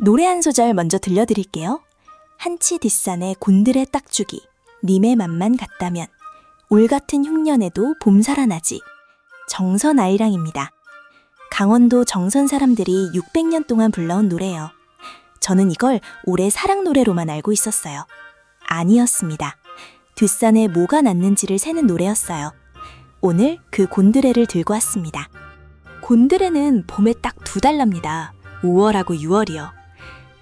노래 한 소절 먼저 들려드릴게요. 한치 뒷산에 곤드레 딱주기, 님의 맘만 같다면, 올 같은 흉년에도 봄 살아나지. 정선 아이랑입니다. 강원도 정선 사람들이 600년 동안 불러온 노래예요. 저는 이걸 올해 사랑 노래로만 알고 있었어요. 아니었습니다. 뒷산에 뭐가 났는지를 세는 노래였어요. 오늘 그 곤드레를 들고 왔습니다. 곤드레는 봄에 딱 2달 납니다. 5월하고 6월이요.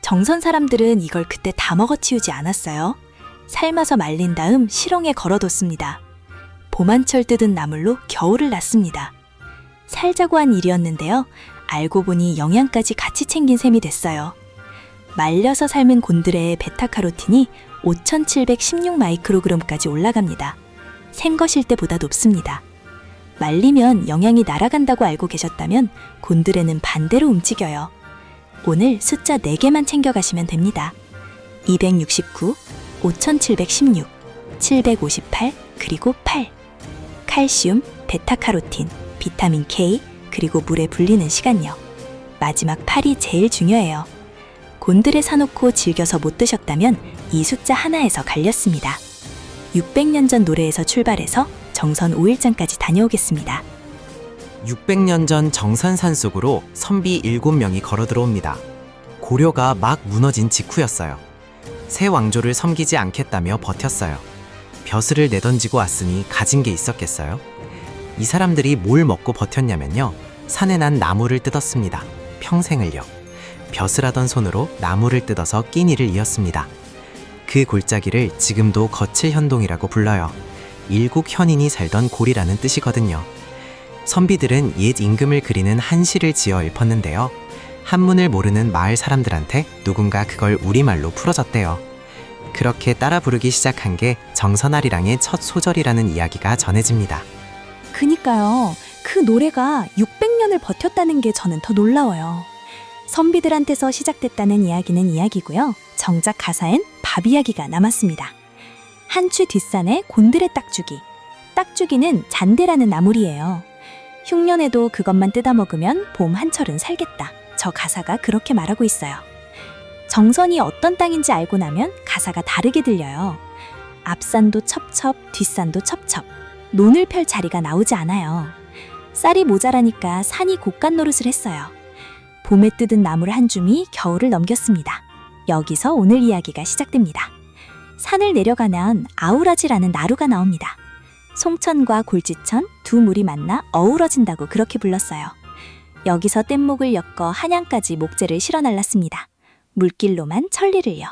정선 사람들은 이걸 그때 다 먹어치우지 않았어요. 삶아서 말린 다음 실ong에 걸어뒀습니다. 봄한철 뜯은 나물로 겨울을 났습니다. 살자고 한 일이었는데요. 알고 보니 영양까지 같이 챙긴 셈이 됐어요. 말려서 삶은 곤드레의 베타카로틴이 5,716 마이크로그램까지 올라갑니다. 생것일 때보다 높습니다. 말리면 영양이 날아간다고 알고 계셨다면 곤드레는 반대로 움직여요. 오늘 숫자 4개만 챙겨가시면 됩니다. 269, 5,716, 758, 그리고 8. 칼슘, 베타카로틴, 비타민 K, 그리고 물에 불리는 시간요. 마지막 8이 제일 중요해요. 곤드레 사놓고 즐겨서 못 드셨다면 이 숫자 하나에서 갈렸습니다. 600년 전 노래에서 출발해서 정선 5일장까지 다녀오겠습니다. 600년 전 정선 산속으로 선비 7명이 걸어 들어옵니다. 고려가 막 무너진 직후였어요. 새 왕조를 섬기지 않겠다며 버텼어요. 벼슬을 내던지고 왔으니 가진 게 있었겠어요? 이 사람들이 뭘 먹고 버텼냐면요. 산에 난 나무를 뜯었습니다. 평생을요. 벼슬하던 손으로 나무를 뜯어서 끼니를 이었습니다. 그 골짜기를 지금도 거칠현동이라고 불러요. 일국 현인이 살던 골이라는 뜻이거든요. 선비들은 옛 임금을 그리는 한시를 지어 읊었는데요. 한문을 모르는 마을 사람들한테 누군가 그걸 우리말로 풀어줬대요. 그렇게 따라 부르기 시작한 게 정선아리랑의 첫 소절이라는 이야기가 전해집니다. 그니까요. 그 노래가 600년을 버텼다는 게 저는 더 놀라워요. 선비들한테서 시작됐다는 이야기는 이야기고요. 정작 가사엔 밥 이야기가 남았습니다. 한추 뒷산에 곤드레 딱주기. 딱주기는 잔대라는 나물이에요. 흉년에도 그것만 뜯어 먹으면 봄 한철은 살겠다. 저 가사가 그렇게 말하고 있어요. 정선이 어떤 땅인지 알고 나면 가사가 다르게 들려요. 앞산도 첩첩, 뒷산도 첩첩. 논을 펼 자리가 나오지 않아요. 쌀이 모자라니까 산이 곡간 노릇을 했어요. 봄에 뜯은 나물 한 줌이 겨울을 넘겼습니다. 여기서 오늘 이야기가 시작됩니다. 산을 내려가면 아우라지라는 나루가 나옵니다. 송천과 골지천 두 물이 만나 어우러진다고 그렇게 불렀어요. 여기서 뗏목을 엮어 한양까지 목재를 실어 날랐습니다. 물길로만 천리를요.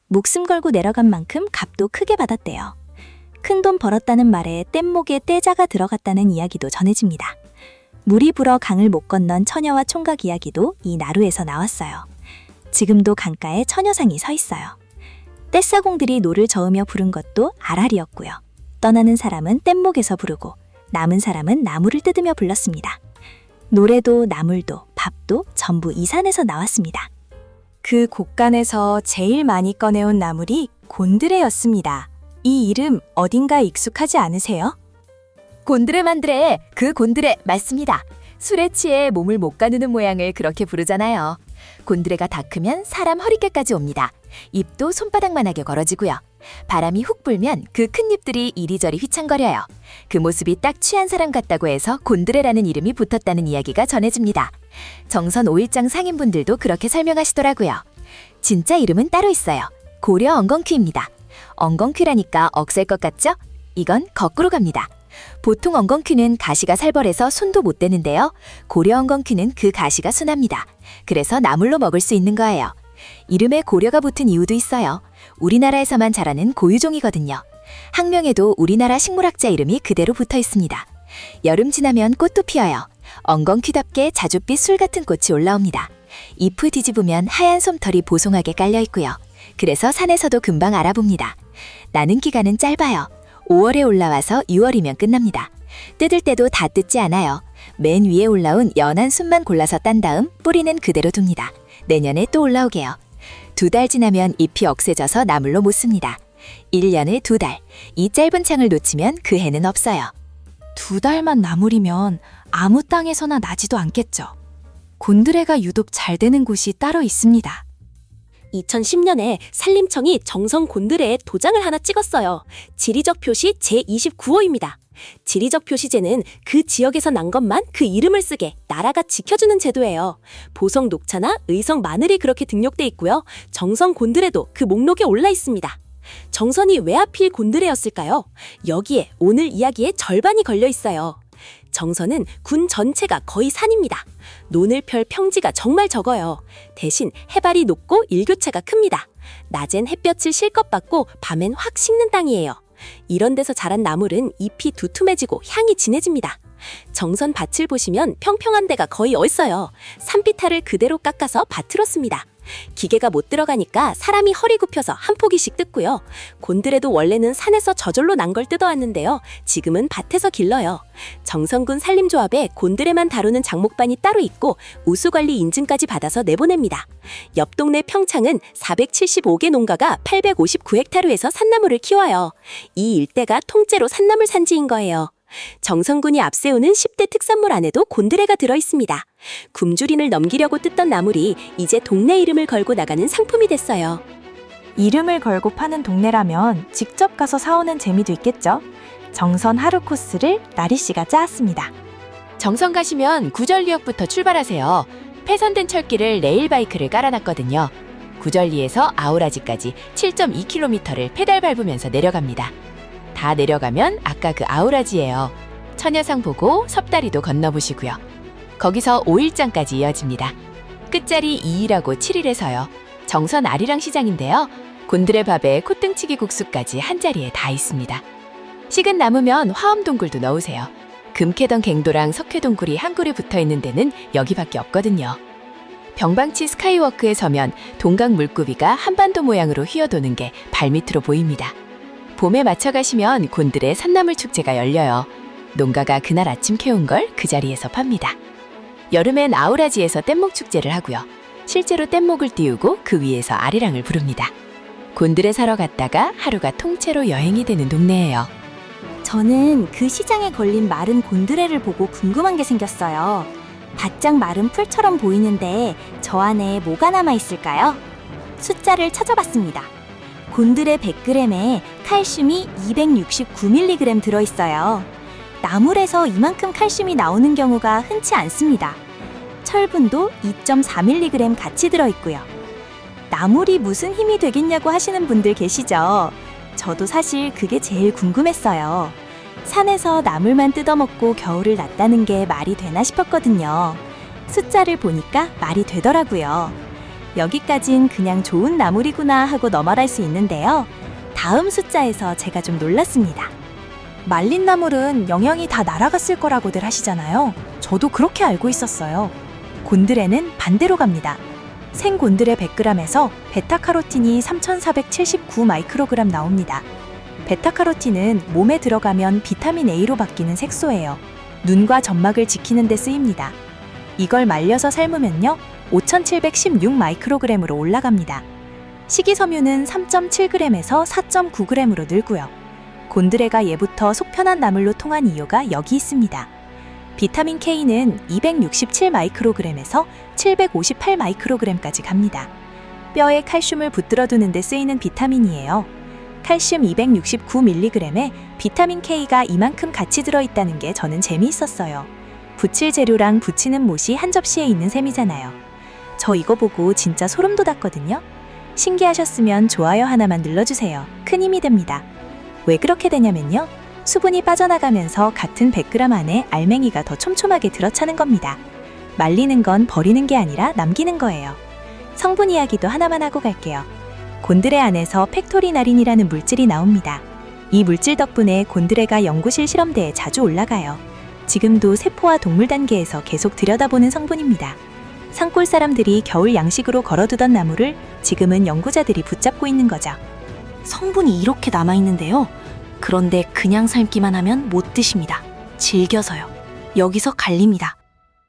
목숨 걸고 내려간 만큼 값도 크게 받았대요. 큰돈 벌었다는 말에 뗏목에 떼자가 들어갔다는 이야기도 전해집니다. 물이 불어 강을 못 건넌 처녀와 총각 이야기도 이 나루에서 나왔어요. 지금도 강가에 처녀상이 서 있어요. 떼싸공들이 노를 저으며 부른 것도 아랄이었고요. 떠나는 사람은 뗏목에서 부르고 남은 사람은 나무를 뜯으며 불렀습니다. 노래도 나물도 밥도 전부 이 산에서 나왔습니다. 그 곡간에서 제일 많이 꺼내온 나물이 곤드레였습니다. 이 이름 어딘가 익숙하지 않으세요? 곤드레만드레, 그 곤드레 맞습니다. 술에 취해 몸을 못 가누는 모양을 그렇게 부르잖아요. 곤드레가 다 크면 사람 허리께까지 옵니다. 잎도 손바닥만하게 걸어지고요. 바람이 훅 불면 그 큰 잎들이 이리저리 휘청거려요. 그 모습이 딱 취한 사람 같다고 해서 곤드레라는 이름이 붙었다는 이야기가 전해집니다. 정선 5일장 상인분들도 그렇게 설명하시더라고요. 진짜 이름은 따로 있어요. 고려 엉겅퀴입니다. 엉겅퀴라니까 억셀 것 같죠? 이건 거꾸로 갑니다. 보통 엉겅퀴는 가시가 살벌해서 손도 못 대는데요. 고려 엉겅퀴는 그 가시가 순합니다. 그래서 나물로 먹을 수 있는 거예요. 이름에 고려가 붙은 이유도 있어요. 우리나라에서만 자라는 고유종이거든요. 학명에도 우리나라 식물학자 이름이 그대로 붙어 있습니다. 여름 지나면 꽃도 피어요. 엉겅퀴답게 자줏빛 술 같은 꽃이 올라옵니다. 잎을 뒤집으면 하얀 솜털이 보송하게 깔려 있고요. 그래서 산에서도 금방 알아봅니다. 나는 기간은 짧아요. 5월에 올라와서 6월이면 끝납니다. 뜯을 때도 다 뜯지 않아요. 맨 위에 올라온 연한 순만 골라서 딴 다음 뿌리는 그대로 둡니다. 내년에 또 올라오게요. 2달 지나면 잎이 억세져서 나물로 못 씁니다. 1년에 2달. 이 짧은 창을 놓치면 그 해는 없어요. 2달만 나물이면 아무 땅에서나 나지도 않겠죠. 곤드레가 유독 잘 되는 곳이 따로 있습니다. 2010년에 산림청이 정선 곤드레에 도장을 하나 찍었어요. 지리적 표시 제29호입니다. 지리적 표시제는 그 지역에서 난 것만 그 이름을 쓰게 나라가 지켜주는 제도예요. 보성 녹차나 의성 마늘이 그렇게 등록돼 있고요. 정선 곤드레도 그 목록에 올라 있습니다. 정선이 왜 하필 곤드레였을까요? 여기에 오늘 이야기의 절반이 걸려 있어요. 정선은 군 전체가 거의 산입니다. 논을 펼 평지가 정말 적어요. 대신 해발이 높고 일교차가 큽니다. 낮엔 햇볕을 실컷 받고 밤엔 확 식는 땅이에요. 이런 데서 자란 나물은 잎이 두툼해지고 향이 진해집니다. 정선 밭을 보시면 평평한 데가 거의 없어요. 산비탈을 그대로 깎아서 밭으로 씁니다. 기계가 못 들어가니까 사람이 허리 굽혀서 한 포기씩 뜯고요. 곤드레도 원래는 산에서 저절로 난 걸 뜯어왔는데요. 지금은 밭에서 길러요. 정선군 산림조합에 곤드레만 다루는 장목반이 따로 있고 우수관리 인증까지 받아서 내보냅니다. 옆 동네 평창은 475개 농가가 859헥타르에서 산나물을 키워요. 이 일대가 통째로 산나물 산지인 거예요. 정선군이 앞세우는 10대 특산물 안에도 곤드레가 들어있습니다. 굶주린을 넘기려고 뜯던 나물이 이제 동네 이름을 걸고 나가는 상품이 됐어요. 이름을 걸고 파는 동네라면 직접 가서 사오는 재미도 있겠죠? 정선 하루 코스를 나리 씨가 짜왔습니다. 정선 가시면 구절리역부터 출발하세요. 폐선된 철길을 레일바이크를 깔아놨거든요. 구절리에서 아우라지까지 7.2km를 페달 밟으면서 내려갑니다. 다 내려가면 아까 그 아우라지예요. 천여상 보고 섭다리도 건너보시고요. 거기서 5일장까지 이어집니다. 끝자리 2일하고 7일에서요. 정선 아리랑 시장인데요. 곤드레 밥에 콧등치기 국수까지 한자리에 다 있습니다. 식은 남으면 화엄동굴도 넣으세요. 금캐던 갱도랑 석회동굴이 한 그루 붙어있는 데는 여기밖에 없거든요. 병방치 스카이워크에 서면 동강 물고비가 한반도 모양으로 휘어도는 게 발밑으로 보입니다. 봄에 맞춰 가시면 곤드레 산나물 축제가 열려요. 농가가 그날 아침 캐온 걸 그 자리에서 팝니다. 여름엔 아우라지에서 뗏목 축제를 하고요. 실제로 뗏목을 띄우고 그 위에서 아리랑을 부릅니다. 곤드레 사러 갔다가 하루가 통째로 여행이 되는 동네예요. 저는 그 시장에 걸린 마른 곤드레를 보고 궁금한 게 생겼어요. 바짝 마른 풀처럼 보이는데 저 안에 뭐가 남아 있을까요? 숫자를 찾아봤습니다. 곤드레 100g에 칼슘이 269mg 들어있어요. 나물에서 이만큼 칼슘이 나오는 경우가 흔치 않습니다. 철분도 2.4mg 같이 들어있고요. 나물이 무슨 힘이 되겠냐고 하시는 분들 계시죠? 저도 사실 그게 제일 궁금했어요. 산에서 나물만 뜯어먹고 겨울을 났다는 게 말이 되나 싶었거든요. 숫자를 보니까 말이 되더라고요. 여기까진 그냥 좋은 나물이구나 하고 넘어갈 수 있는데요. 다음 숫자에서 제가 좀 놀랐습니다. 말린 나물은 영양이 다 날아갔을 거라고들 하시잖아요. 저도 그렇게 알고 있었어요. 곤드레는 반대로 갑니다. 생 곤드레 100g에서 베타카로틴이 3,479 마이크로그램 나옵니다. 베타카로틴은 몸에 들어가면 비타민 A로 바뀌는 색소예요. 눈과 점막을 지키는 데 쓰입니다. 이걸 말려서 삶으면요. 5,716 마이크로그램으로 올라갑니다. 식이섬유는 3.7g에서 4.9g으로 늘고요. 곤드레가 예부터 속 편한 나물로 통한 이유가 여기 있습니다. 비타민 K는 267 마이크로그램에서 758 마이크로그램까지 갑니다. 뼈에 칼슘을 붙들어두는 데 쓰이는 비타민이에요. 칼슘 269mg에 비타민 K가 이만큼 같이 들어있다는 게 저는 재미있었어요. 부칠 재료랑 부치는 못이 한 접시에 있는 셈이잖아요. 저 이거 보고 진짜 소름 돋았거든요. 신기하셨으면 좋아요 하나만 눌러주세요. 큰 힘이 됩니다. 왜 그렇게 되냐면요. 수분이 빠져나가면서 같은 100g 안에 알맹이가 더 촘촘하게 들어차는 겁니다. 말리는 건 버리는 게 아니라 남기는 거예요. 성분 이야기도 하나만 하고 갈게요. 곤드레 안에서 팩토리나린이라는 물질이 나옵니다. 이 물질 덕분에 곤드레가 연구실 실험대에 자주 올라가요. 지금도 세포와 동물 단계에서 계속 들여다보는 성분입니다. 산골 사람들이 겨울 양식으로 걸어두던 나물을 지금은 연구자들이 붙잡고 있는 거죠. 성분이 이렇게 남아있는데요. 그런데 그냥 삶기만 하면 못 드십니다. 질겨서요. 여기서 갈립니다.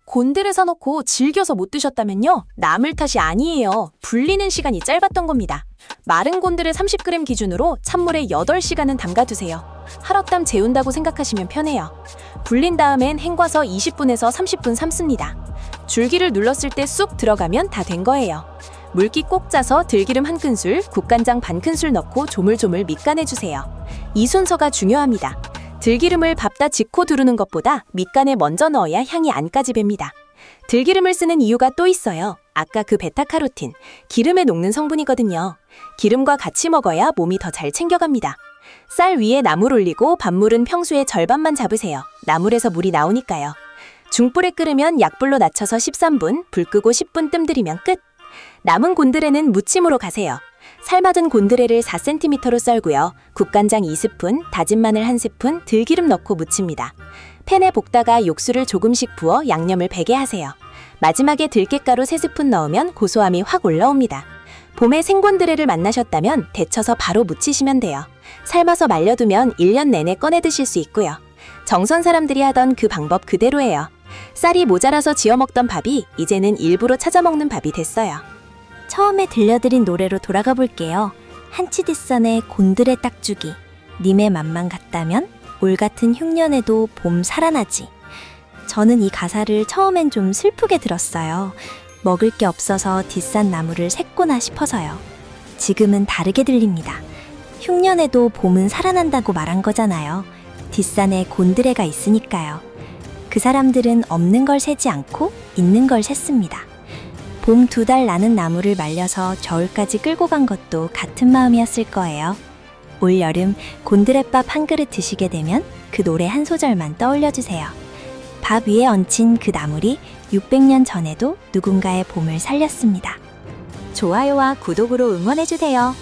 곤드레 사놓고 질겨서 못 드셨다면요. 나물 탓이 아니에요. 불리는 시간이 짧았던 겁니다. 마른 곤드레 30g 기준으로 찬물에 8시간은 담가두세요. 하룻밤 재운다고 생각하시면 편해요. 불린 다음엔 헹궈서 20분에서 30분 삶습니다. 줄기를 눌렀을 때 쑥 들어가면 다 된 거예요. 물기 꼭 짜서 들기름 한 큰술, 국간장 반 큰술 넣고 조물조물 밑간해주세요. 이 순서가 중요합니다. 들기름을 밥다 짓고 두르는 것보다 밑간에 먼저 넣어야 향이 안까지 뱄니다. 들기름을 쓰는 이유가 또 있어요. 아까 그 베타카로틴, 기름에 녹는 성분이거든요. 기름과 같이 먹어야 몸이 더 잘 챙겨갑니다. 쌀 위에 나물 올리고 밥물은 평소의 절반만 잡으세요. 나물에서 물이 나오니까요. 중불에 끓으면 약불로 낮춰서 13분, 불 끄고 10분 뜸들이면 끝. 남은 곤드레는 무침으로 가세요. 삶아둔 곤드레를 4cm로 썰고요. 국간장 2스푼, 다진 마늘 1스푼, 들기름 넣고 무칩니다. 팬에 볶다가 육수를 조금씩 부어 양념을 배게 하세요. 마지막에 들깨가루 3스푼 넣으면 고소함이 확 올라옵니다. 봄에 생곤드레를 만나셨다면 데쳐서 바로 무치시면 돼요. 삶아서 말려두면 1년 내내 꺼내 드실 수 있고요. 정선 사람들이 하던 그 방법 그대로예요. 쌀이 모자라서 지어 먹던 밥이 이제는 일부러 찾아 먹는 밥이 됐어요. 처음에 들려드린 노래로 돌아가 볼게요. 한치뒷선의 곤드레 딱주기. 님의 맘만 같다면 올 같은 흉년에도 봄 살아나지. 저는 이 가사를 처음엔 좀 슬프게 들었어요. 먹을 게 없어서 뒷산 나무를 샜구나 싶어서요. 지금은 다르게 들립니다. 흉년에도 봄은 살아난다고 말한 거잖아요. 뒷산에 곤드레가 있으니까요. 그 사람들은 없는 걸 세지 않고 있는 걸 셌습니다. 봄 2달 나는 나무를 말려서 겨울까지 끌고 간 것도 같은 마음이었을 거예요. 올 여름 곤드레밥 한 그릇 드시게 되면 그 노래 한 소절만 떠올려주세요. 밥 위에 얹힌 그 나물이 600년 전에도 누군가의 봄을 살렸습니다. 좋아요와 구독으로 응원해주세요.